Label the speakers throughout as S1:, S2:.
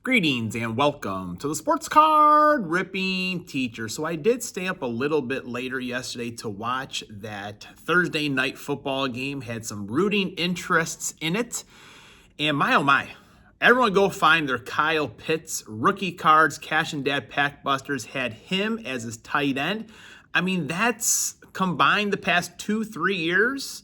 S1: Greetings and welcome to the Sports Card Ripping Teacher. So I did stay up a little bit later yesterday to watch that Thursday night football game. Had some rooting interests in it. And my oh my, everyone go find their Kyle Pitts rookie cards. Cash and Dad Pack Busters had him as his tight end. I mean, that's combined the past 2-3 years.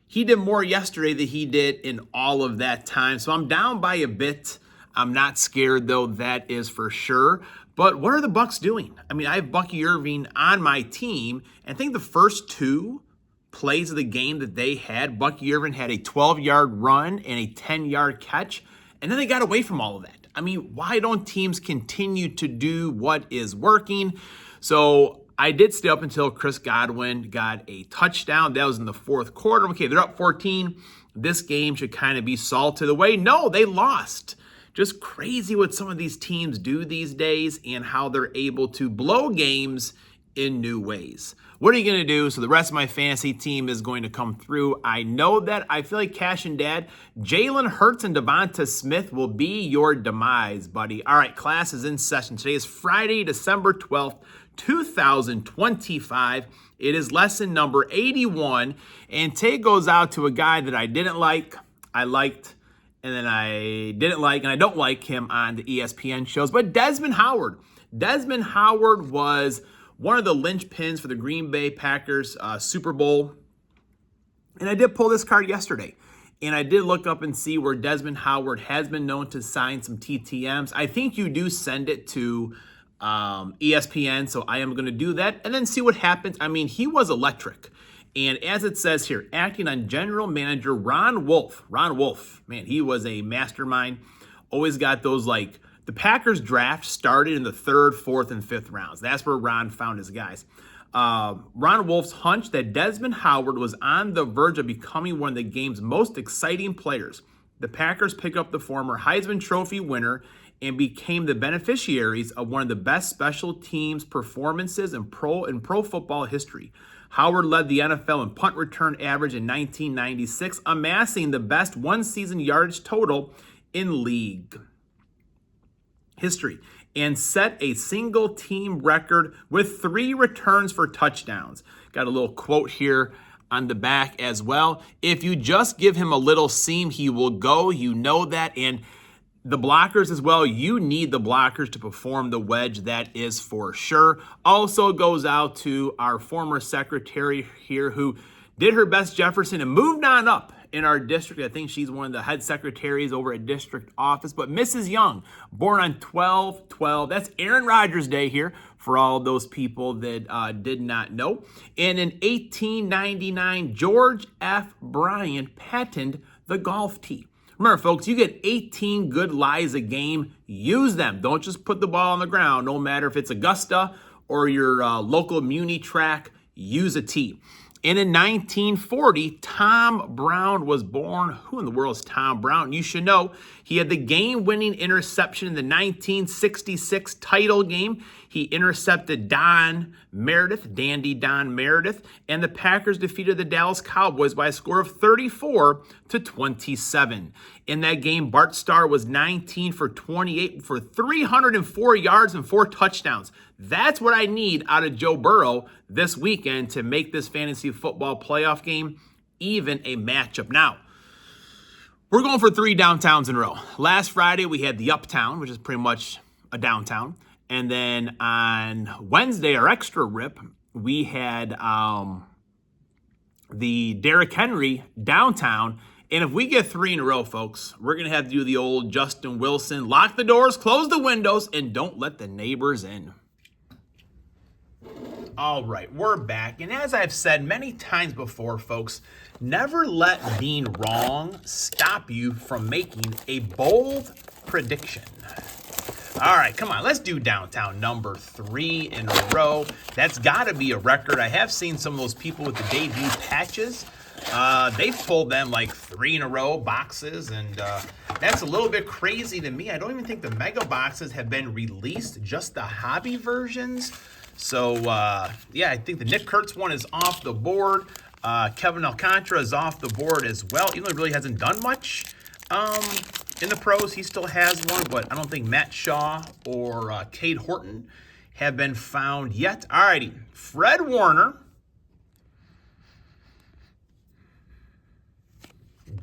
S1: He did more yesterday than he did in all of that time. So I'm down by a bit. I'm not scared, though, that is for sure. But what are the Bucs doing? I mean, I have Bucky Irving on my team, and I think the first two plays of the game that they had, Bucky Irving had a 12-yard run and a 10-yard catch, and then they got away from all of that. I mean, why don't teams continue to do what is working? So I did stay up until Chris Godwin got a touchdown. That was in the fourth quarter. Okay, they're up 14. This game should kind of be salted away. No, they lost. Just crazy what some of these teams do these days and how they're able to blow games in new ways. What are you going to do? So the rest of my fantasy team is going to come through. I know that. I feel like Cash and Dad, Jalen Hurts and Devonta Smith will be your demise, buddy. All right, class is in session. Today is Friday, December 12th, 2025. It is lesson number 81. And today goes out to a guy that I didn't like, I liked, and then I didn't like, and I don't like him on the ESPN shows. But Desmond Howard. Desmond Howard was one of the linchpins for the Green Bay Packers Super Bowl. And I did pull this card yesterday. And I did look up and see where Desmond Howard has been known to sign some TTMs. I think you do send it to ESPN, so I am going to do that and then see what happens. I mean, he was electric. And as it says here, acting on general manager Ron Wolf. Ron Wolf, man, he was a mastermind. Always got those, like, the Packers draft started in the 3rd, 4th, and 5th rounds. That's where Ron found his guys. Ron Wolf's hunch that Desmond Howard was on the verge of becoming one of the game's most exciting players. The Packers pick up the former Heisman Trophy winner and became the beneficiaries of one of the best special teams performances in pro football history. Howard led the NFL in punt return average in 1996, amassing the best one-season yardage total in league history, and set a single-team record with 3 returns for touchdowns. Got a little quote here on the back as well. If you just give him a little seam, he will go. You know that. And the blockers as well, you need the blockers to perform the wedge, that is for sure. Also goes out to our former secretary here who did her best Jefferson and moved on up in our district. I think she's one of the head secretaries over at district office. But Mrs. Young, born on 12/12, that's Aaron Rodgers Day here for all those people that did not know. And in 1899, George F. Bryant patented the golf tee. Remember, folks, you get 18 good lies a game. Use them. Don't just put the ball on the ground, no matter if it's Augusta or your local muni track. Use a tee. And in 1940, Tom Brown was born. Who in the world is Tom Brown? You should know he had the game-winning interception in the 1966 title game. He intercepted Dandy Don Meredith, and the Packers defeated the Dallas Cowboys by a score of 34-27. In that game, Bart Starr was 19 for 28 for 304 yards and 4 touchdowns. That's what I need out of Joe Burrow this weekend to make this fantasy football playoff game even a matchup. Now, we're going for 3 downtowns in a row. Last Friday, we had the Uptown, which is pretty much a downtown. And then on Wednesday, our extra rip, we had the Derrick Henry downtown. And if we get 3 in a row, folks, we're going to have to do the old Justin Wilson, lock the doors, close the windows, and don't let the neighbors in. All right, we're back. And as I've said many times before, folks, never let being wrong stop you from making a bold prediction. All right, come on, let's do downtown number 3 in a row. That's got to be a record. I have seen some of those people with the debut patches. They've pulled them like 3 in a row boxes, and that's a little bit crazy to me. I don't even think the mega boxes have been released, just the hobby versions. So, yeah, I think the Nick Kurtz one is off the board. Kevin Alcantara is off the board as well, even though he really hasn't done much. In the pros, he still has one, but I don't think Matt Shaw or Cade Horton have been found yet. All righty, Fred Warner,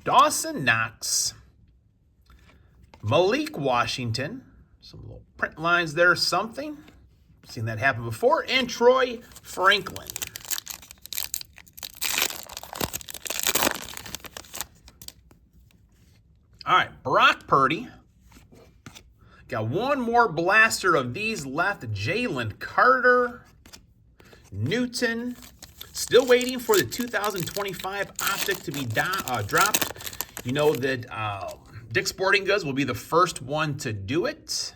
S1: Dawson Knox, Malik Washington, some little print lines there, something. Seen that happen before. And Troy Franklin. All right, Brock Purdy. Got one more blaster of these left. Jalen Carter, Newton. Still waiting for the 2025 Optic to be dropped. You know that Dick's Sporting Goods will be the first one to do it.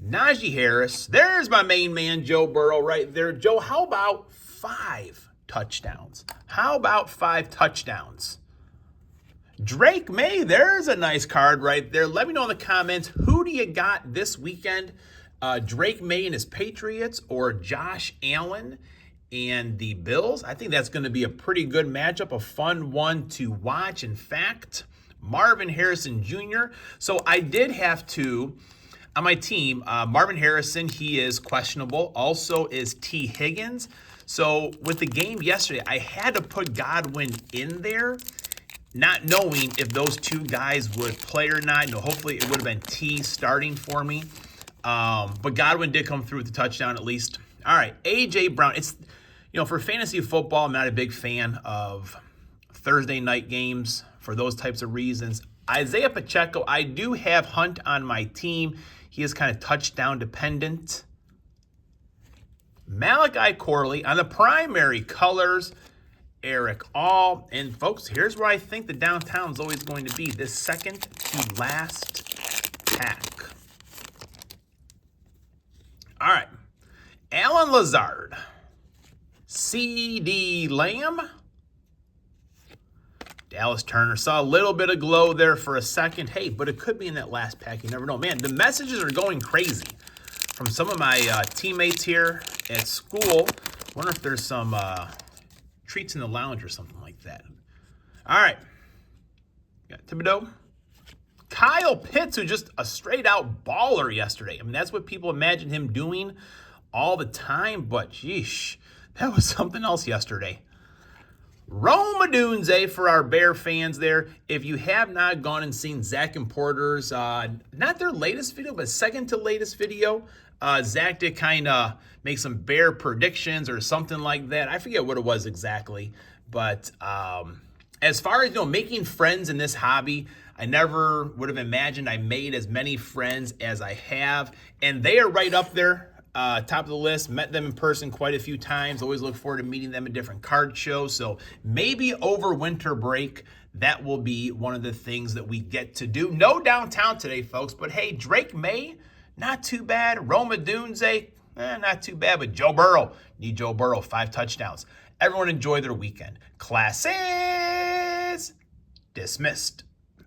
S1: Najee Harris. There's my main man, Joe Burrow, right there. Joe, how about 5 touchdowns? How about 5 touchdowns? Drake May, there's a nice card right there. Let me know in the comments, who do you got this weekend? Drake May and his Patriots or Josh Allen and the Bills? I think that's going to be a pretty good matchup, a fun one to watch. In fact, Marvin Harrison Jr. So I did have to, on my team, Marvin Harrison, he is questionable. Also is T. Higgins. So with the game yesterday, I had to put Godwin in there, not knowing if those two guys would play or not. No, hopefully it would have been T starting for me. But Godwin did come through with the touchdown at least. All right, A.J. Brown. It's, for fantasy football, I'm not a big fan of Thursday night games for those types of reasons. Isaiah Pacheco, I do have Hunt on my team. He is kind of touchdown dependent. Malachi Corley on the primary colors. Eric All. And folks, here's where I think the downtown is always going to be. This second to last pack. All right. Alan Lazard. C.D. Lamb. Dallas Turner. Saw a little bit of glow there for a second. Hey, but it could be in that last pack. You never know. Man, the messages are going crazy from some of my teammates here at school. Wonder if there's some treats in the lounge or something like that. All right. Got Thibodeau. Kyle Pitts, who's just a straight-out baller yesterday. I mean, that's what people imagine him doing all the time, but yeesh, that was something else yesterday. Rome Odunze for our Bear fans there. If you have not gone and seen Zach and Porter's, not their latest video, but second to latest video, Zach did kind of make some Bear predictions or something like that. I forget what it was exactly, but as far as making friends in this hobby, I never would have imagined I made as many friends as I have, and they are right up there. Top of the list. Met them in person quite a few times. Always look forward to meeting them at different card shows. So maybe over winter break, that will be one of the things that we get to do. No downtown today, folks. But hey, Drake May, not too bad. Rome Odunze, not too bad. But Joe Burrow, need Joe Burrow, 5 touchdowns. Everyone enjoy their weekend. Class is dismissed.